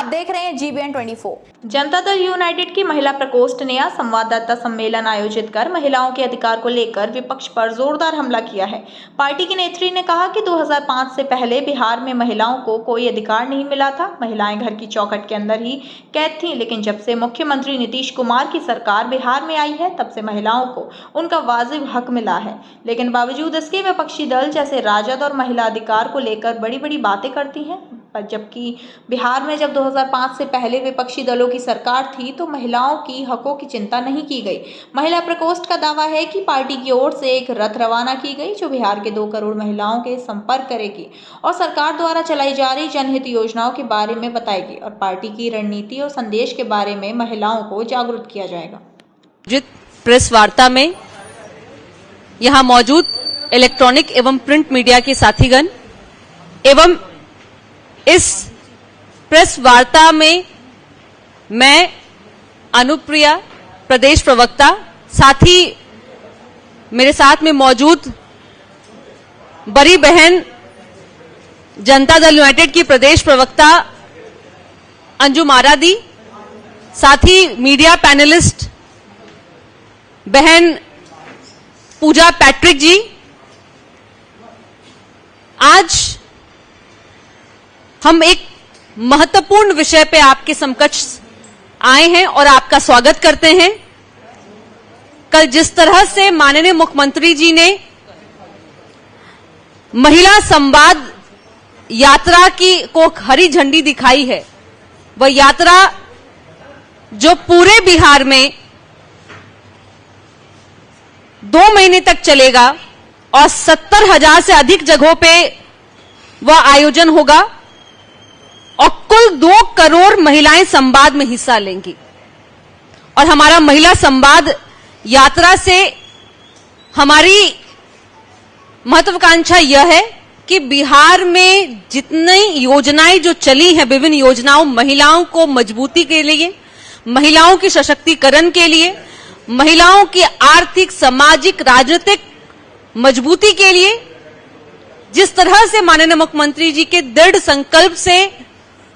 आप देख रहे हैं GBN 24। जनता दल यूनाइटेड की महिला प्रकोष्ठ ने आज संवाददाता सम्मेलन आयोजित कर महिलाओं के अधिकार को लेकर विपक्ष पर जोरदार हमला किया है। पार्टी की नेत्री ने कहा कि 2005 से पहले बिहार में महिलाओं को कोई अधिकार नहीं मिला था। महिलाएं घर की चौखट के अंदर ही कैद थीं, लेकिन जब से मुख्यमंत्री नीतीश कुमार की सरकार बिहार में आई है तब से महिलाओं को उनका वाजिब हक मिला है। लेकिन बावजूद इसके विपक्षी दल जैसे राजद और महिला अधिकार को लेकर बड़ी बड़ी बातें करती हैं। पर जबकि बिहार में जब 2005 से पहले विपक्षी दलों की सरकार थी तो महिलाओं की हकों की चिंता नहीं की गई। महिला प्रकोष्ठ का दावा है कि पार्टी की ओर से एक रथ रवाना की गई जो बिहार के 2 करोड़ महिलाओं के संपर्क करेगी और सरकार द्वारा चलाई जा रही जनहित योजनाओं के बारे में बताएगी और पार्टी की रणनीति और संदेश के बारे में महिलाओं को जागरूक किया जाएगा। प्रेस वार्ता में यहाँ मौजूद इलेक्ट्रॉनिक एवं प्रिंट मीडिया के साथीगण एवं इस प्रेस वार्ता में मैं अनुप्रिया प्रदेश प्रवक्ता, साथ ही मेरे साथ में मौजूद बड़ी बहन जनता दल यूनाइटेड की प्रदेश प्रवक्ता अंजुम आरादी, साथ ही मीडिया पैनलिस्ट बहन पूजा पैट्रिक जी, आज हम एक महत्वपूर्ण विषय पे आपके समकक्ष आए हैं और आपका स्वागत करते हैं। कल जिस तरह से माननीय मुख्यमंत्री जी ने महिला संवाद यात्रा को हरी झंडी दिखाई है, वह यात्रा जो पूरे बिहार में 2 महीने तक चलेगा और 70,000 से अधिक जगहों पे वह आयोजन होगा और कुल 2 करोड़ महिलाएं संवाद में हिस्सा लेंगी। और हमारा महिला संवाद यात्रा से हमारी महत्वाकांक्षा यह है कि बिहार में जितनी योजनाएं जो चली हैं, विभिन्न योजनाओं, महिलाओं को मजबूती के लिए, महिलाओं के सशक्तिकरण के लिए, महिलाओं की आर्थिक, सामाजिक, राजनीतिक मजबूती के लिए, जिस तरह से माननीय मुख्यमंत्री जी के दृढ़ संकल्प से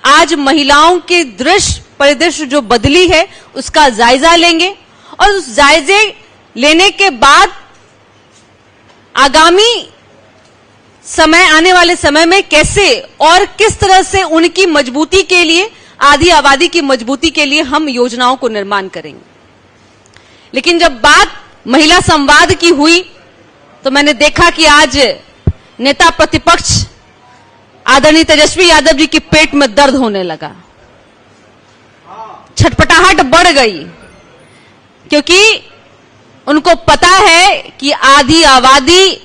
आज महिलाओं के दृश्य परिदृश्य जो बदली है उसका जायजा लेंगे और उस जायजे लेने के बाद आगामी समय, आने वाले समय में कैसे और किस तरह से उनकी मजबूती के लिए, आधी आबादी की मजबूती के लिए हम योजनाओं को निर्माण करेंगे। लेकिन जब बात महिला संवाद की हुई तो मैंने देखा कि आज नेता प्रतिपक्ष आदरणीय तेजस्वी यादव जी की पेट में दर्द होने लगा, छटपटाहट बढ़ गई, क्योंकि उनको पता है कि आधी आबादी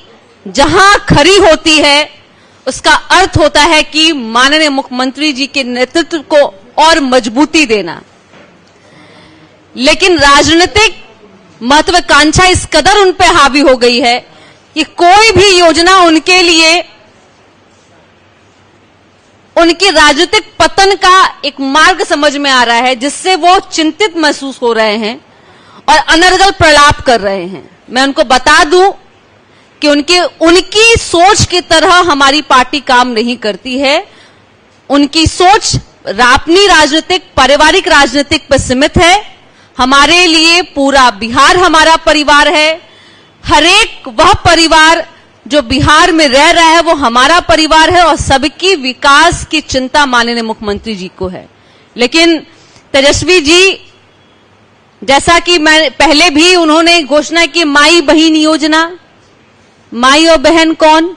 जहां खड़ी होती है उसका अर्थ होता है कि माननीय मुख्यमंत्री जी के नेतृत्व को और मजबूती देना। लेकिन राजनीतिक महत्वाकांक्षा इस कदर उन पर हावी हो गई है कि कोई भी योजना उनके लिए उनकी राजनीतिक पतन का एक मार्ग समझ में आ रहा है, जिससे वो चिंतित महसूस हो रहे हैं और अनर्गल प्रलाप कर रहे हैं। मैं उनको बता दूं कि उनकी सोच की तरह हमारी पार्टी काम नहीं करती है। उनकी सोच अपनी राजनीतिक, पारिवारिक राजनीतिक पर सीमित है। हमारे लिए पूरा बिहार हमारा परिवार है। हरेक वह परिवार जो बिहार में रह रहा है वो हमारा परिवार है और सबकी विकास की चिंता माननीय मुख्यमंत्री जी को है। लेकिन तेजस्वी जी, जैसा कि मैं पहले भी उन्होंने घोषणा की, माई बहन योजना, माई और बहन कौन?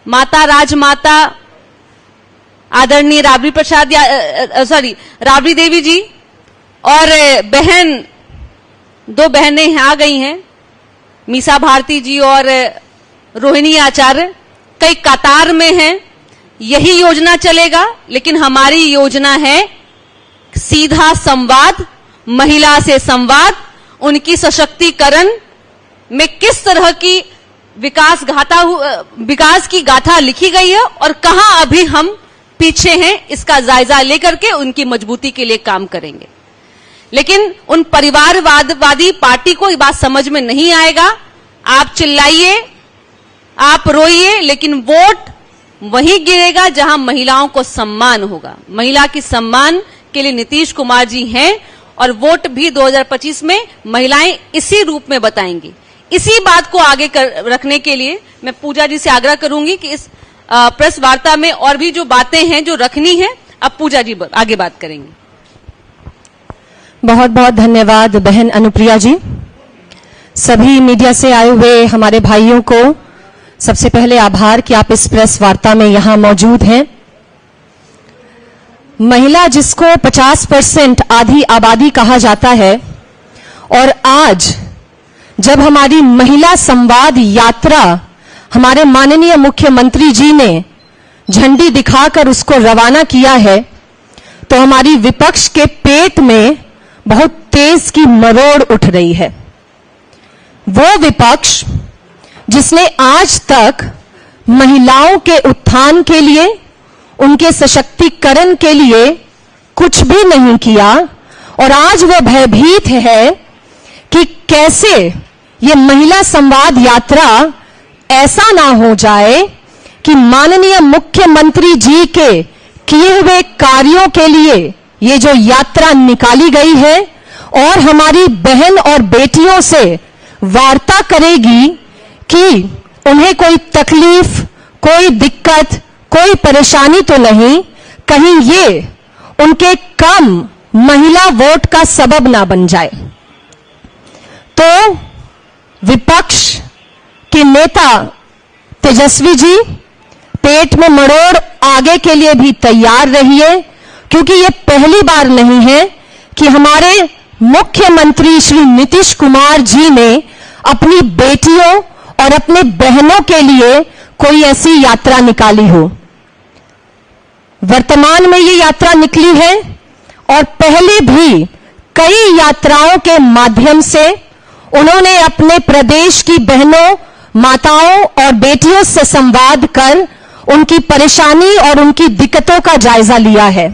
माता राजमाता आदरणीय राबड़ी देवी जी और बहन, 2 बहनें आ गई हैं, मीसा भारती जी और रोहिणी आचार्य, कई कतार में हैं। यही योजना चलेगा, लेकिन हमारी योजना है सीधा संवाद, महिला से संवाद, उनकी सशक्तिकरण में किस तरह की विकास की गाथा लिखी गई है और कहां अभी हम पीछे हैं, इसका जायजा लेकर के उनकी मजबूती के लिए काम करेंगे। लेकिन उन परिवारवादी पार्टी को ये बात समझ में नहीं आएगा। आप चिल्लाइए, आप रोइए, लेकिन वोट वहीं गिरेगा जहां महिलाओं को सम्मान होगा। महिला की सम्मान के लिए नीतीश कुमार जी हैं और वोट भी 2025 में महिलाएं इसी रूप में बताएंगी। इसी बात को आगे रखने के लिए मैं पूजा जी से आग्रह करूंगी कि इस प्रेस वार्ता में और भी जो बातें हैं जो रखनी है, अब पूजा जी आगे बात करेंगी। बहुत बहुत धन्यवाद बहन अनुप्रिया जी। सभी मीडिया से आए हुए हमारे भाइयों को सबसे पहले आभार कि आप इस प्रेस वार्ता में यहां मौजूद हैं। महिला जिसको 50% आधी आबादी कहा जाता है, और आज जब हमारी महिला संवाद यात्रा हमारे माननीय मुख्यमंत्री जी ने झंडी दिखाकर उसको रवाना किया है, तो हमारी विपक्ष के पेट में बहुत तेज की मरोड़ उठ रही है। वो विपक्ष जिसने आज तक महिलाओं के उत्थान के लिए, उनके सशक्तिकरण के लिए कुछ भी नहीं किया, और आज वो भयभीत है कि कैसे ये महिला संवाद यात्रा ऐसा ना हो जाए कि माननीय मुख्यमंत्री जी के किए हुए कार्यों के लिए ये जो यात्रा निकाली गई है और हमारी बहन और बेटियों से वार्ता करेगी कि उन्हें कोई तकलीफ, कोई दिक्कत, कोई परेशानी तो नहीं, कहीं ये उनके कम महिला वोट का सबब ना बन जाए। तो विपक्ष के नेता तेजस्वी जी, पेट में मरोड़ आगे के लिए भी तैयार रहिए, क्योंकि ये पहली बार नहीं है कि हमारे मुख्यमंत्री श्री नीतीश कुमार जी ने अपनी बेटियों और अपने बहनों के लिए कोई ऐसी यात्रा निकाली हो। वर्तमान में ये यात्रा निकली है और पहले भी कई यात्राओं के माध्यम से उन्होंने अपने प्रदेश की बहनों, माताओं और बेटियों से संवाद कर उनकी परेशानी और उनकी दिक्कतों का जायजा लिया है।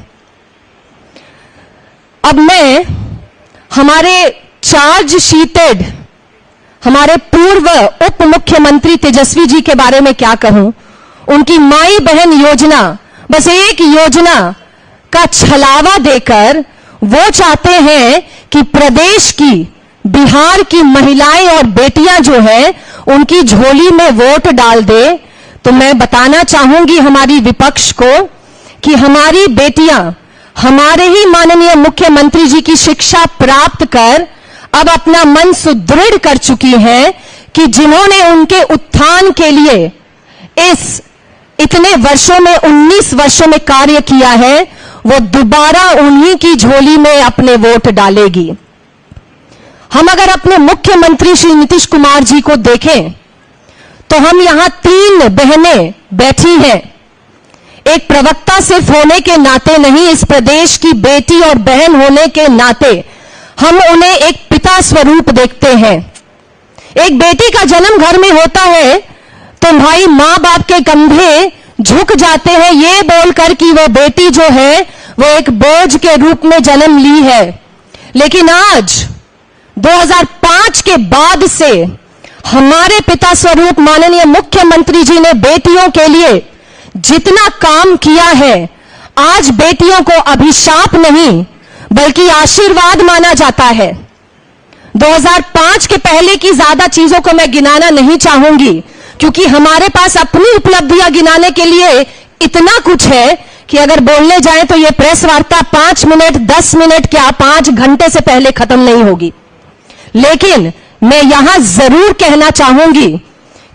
अब मैं हमारे चार्ज शीटेड हमारे पूर्व उप मुख्यमंत्री तेजस्वी जी के बारे में क्या कहूं। उनकी माई बहन योजना, बस एक योजना का छलावा देकर वो चाहते हैं कि प्रदेश की, बिहार की महिलाएं और बेटियां जो है उनकी झोली में वोट डाल दे। तो मैं बताना चाहूंगी हमारी विपक्ष को कि हमारी बेटियां हमारे ही माननीय मुख्यमंत्री जी की शिक्षा प्राप्त कर अब अपना मन सुदृढ़ कर चुकी हैं कि जिन्होंने उनके उत्थान के लिए इस इतने वर्षों में 19 वर्षों में कार्य किया है, वो दोबारा उन्हीं की झोली में अपने वोट डालेगी। हम अगर अपने मुख्यमंत्री श्री नीतीश कुमार जी को देखें तो हम यहां 3 बहनें बैठी हैं। एक प्रवक्ता सिर्फ होने के नाते नहीं, इस प्रदेश की बेटी और बहन होने के नाते हम उन्हें एक पिता स्वरूप देखते हैं। एक बेटी का जन्म घर में होता है तो भाई मां बाप के कंधे झुक जाते हैं ये बोलकर कि वो बेटी जो है वो एक बोझ के रूप में जन्म ली है। लेकिन आज 2005 के बाद से हमारे पिता स्वरूप माननीय मुख्यमंत्री जी ने बेटियों के लिए जितना काम किया है, आज बेटियों को अभिशाप नहीं बल्कि आशीर्वाद माना जाता है। 2005 के पहले की ज्यादा चीजों को मैं गिनाना नहीं चाहूंगी, क्योंकि हमारे पास अपनी उपलब्धियां गिनाने के लिए इतना कुछ है कि अगर बोलने जाए तो यह प्रेस वार्ता 5 मिनट, 10 मिनट क्या 5 घंटे से पहले खत्म नहीं होगी। लेकिन मैं यहां जरूर कहना चाहूंगी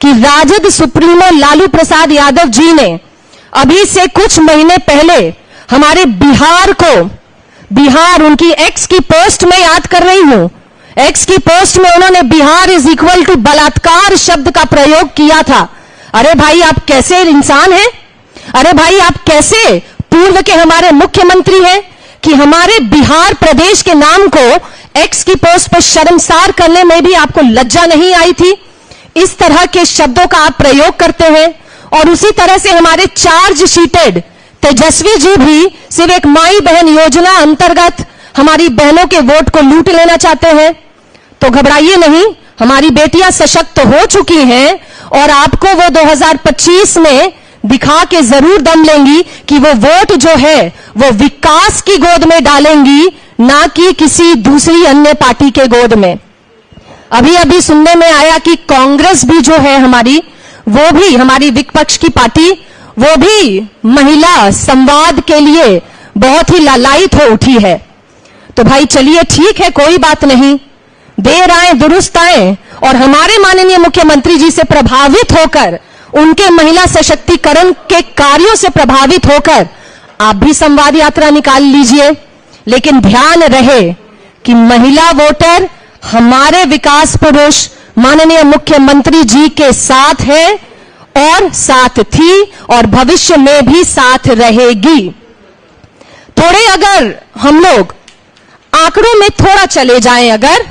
कि राजद सुप्रीमो लालू प्रसाद यादव जी ने अभी से कुछ महीने पहले हमारे बिहार को, बिहार उनकी एक्स की पोस्ट में याद कर रही हूं, एक्स की पोस्ट में उन्होंने बिहार इज इक्वल टू बलात्कार शब्द का प्रयोग किया था। अरे भाई आप कैसे इंसान हैं? अरे भाई आप कैसे पूर्व के हमारे मुख्यमंत्री हैं कि हमारे बिहार प्रदेश के नाम को एक्स की पोस्ट पर शर्मसार करने में भी आपको लज्जा नहीं आई थी? इस तरह के शब्दों का आप प्रयोग करते हैं। और उसी तरह से हमारे चार्ज शीटेड तेजस्वी जी भी सिर्फ एक माई बहन योजना अंतर्गत हमारी बहनों के वोट को लूट लेना चाहते हैं। तो घबराइए नहीं, हमारी बेटियां सशक्त हो चुकी हैं और आपको वो 2025 में दिखा के जरूर दम लेंगी कि वो वोट जो है वो विकास की गोद में डालेंगी, ना कि किसी दूसरी अन्य पार्टी के गोद में। अभी अभी सुनने में आया कि कांग्रेस भी जो है हमारी, वो भी हमारी विपक्ष की पार्टी, वो भी महिला संवाद के लिए बहुत ही लालायित हो उठी है। तो भाई चलिए ठीक है, कोई बात नहीं, देर आए दुरुस्त आए, और हमारे माननीय मुख्यमंत्री जी से प्रभावित होकर, उनके महिला सशक्तिकरण के कार्यों से प्रभावित होकर आप भी संवाद यात्रा निकाल लीजिए। लेकिन ध्यान रहे कि महिला वोटर हमारे विकास पुरुष माननीय मुख्यमंत्री जी के साथ है और साथ थी और भविष्य में भी साथ रहेगी। थोड़े अगर हम लोग आंकड़ों में थोड़ा चले जाएं अगर,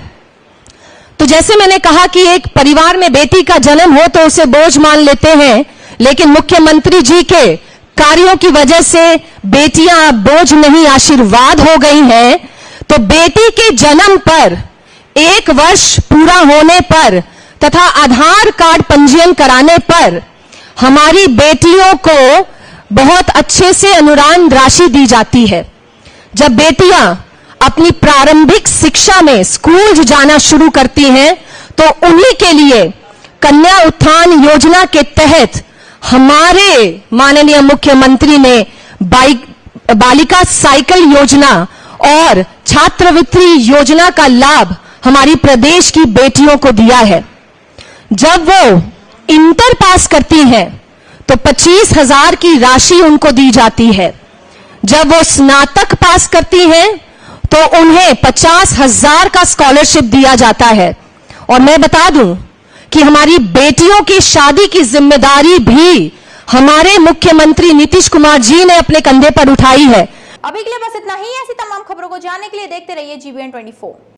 तो जैसे मैंने कहा कि एक परिवार में बेटी का जन्म हो तो उसे बोझ मान लेते हैं, लेकिन मुख्यमंत्री जी के कार्यों की वजह से बेटियां अब बोझ नहीं आशीर्वाद हो गई हैं। तो बेटी के जन्म पर 1 वर्ष पूरा होने पर तथा आधार कार्ड पंजीयन कराने पर हमारी बेटियों को बहुत अच्छे से अनुदान राशि दी जाती है। जब बेटियां अपनी प्रारंभिक शिक्षा में स्कूल जाना शुरू करती हैं तो उन्हीं के लिए कन्या उत्थान योजना के तहत हमारे माननीय मुख्यमंत्री ने बालिका साइकिल योजना और छात्रवृत्ति योजना का लाभ हमारी प्रदेश की बेटियों को दिया है। जब वो इंटर पास करती हैं तो 25,000 की राशि उनको दी जाती है। जब वो स्नातक पास करती हैं तो उन्हें 50,000 का स्कॉलरशिप दिया जाता है। और मैं बता दूं कि हमारी बेटियों की शादी की जिम्मेदारी भी हमारे मुख्यमंत्री नीतीश कुमार जी ने अपने कंधे पर उठाई है। अभी के लिए बस इतना ही। ऐसी तमाम खबरों को जानने के लिए देखते रहिए GBN 24।